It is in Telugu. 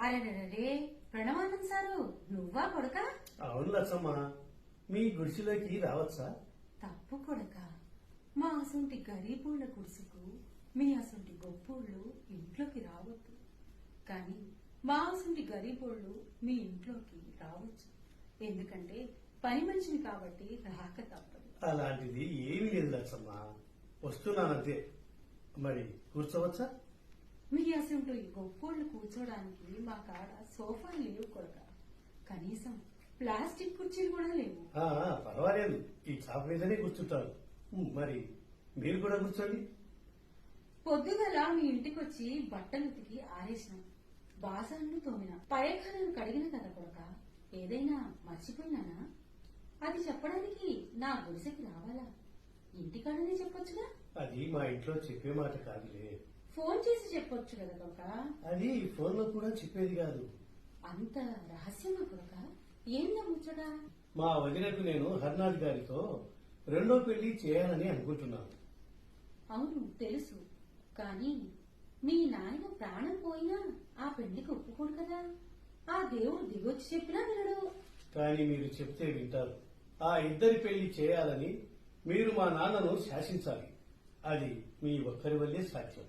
అరే ప్రణవానంద్ సారు నువ్వా కొడక? అవును లచ్చమ్మ, మీ గుడిసెలోకి రావచ్చా? తప్పు కొడక. మా అసొంటి గరీబోళ్ల గుడిసెకు మీ అసొంటి గొప్పోళ్ళు ఇంట్లోకి రావద్దు. కానీ మా అసొంటి గరీబోళ్లు మీ ఇంట్లోకి రావచ్చు. ఎందుకంటే పని మనిషిని కాబట్టి రాక తప్పదు. అలాంటిది ఏమీ లేదు లచ్చమ్మ, వస్తున్నానంతే. మరి కూర్చోవచ్చా? మీ అసొంటి గొప్పోళ్లు కూర్చోడానికి మా కాడ సోఫాలు లేవు కొడక. కనీసం ప్లాస్టిక్ కుర్చీలు కూడా లేవు. పర్వాలేదు, ఈ చాప మీదనే కూర్చుంటారు. మరి మీరు కూడా కూర్చోండి. పొద్దుగల మీ ఇంటికొచ్చి బట్టలు ఉతికి ఆరేసినాం, బాసాలను తోమినా, పైఖానాలు కడిగిన కదా కొడక. ఏదైనా మర్చిపోయినానా? అది చెప్పడానికి నా గుడిసెకి రావాలా? ఇంటికాడనే చెప్పొచ్చుగా. అది మా ఇంట్లో చెప్పే మాట కాదులే. ఫోన్ చేసి చెప్పొచ్చు కదా కొడక. అది ఫోన్ లో కూడా చెప్పేది కాదు. అంత రహస్యమా కొడక? ఏం నమ్ముచ్చడా? మా వదినకు నేను హర్నాథ్ గారితో రెండో పెళ్లి చేయాలని అనుకుంటున్నాను. అవును తెలుసు, కానీ మీ నాయన ప్రాణం పోయినా ఆ పెళ్లికి ఒప్పుకోడు కదా. ఆ దేవుడు దిగొచ్చి చెప్పినా వినడు. కానీ మీరు చెప్తే వింటారు. ఆ ఇద్దరి పెళ్లి చేయాలని మీరు మా నాన్నను శాసించాలి. అది మీ ఒక్కరి వల్లే సాధ్యం.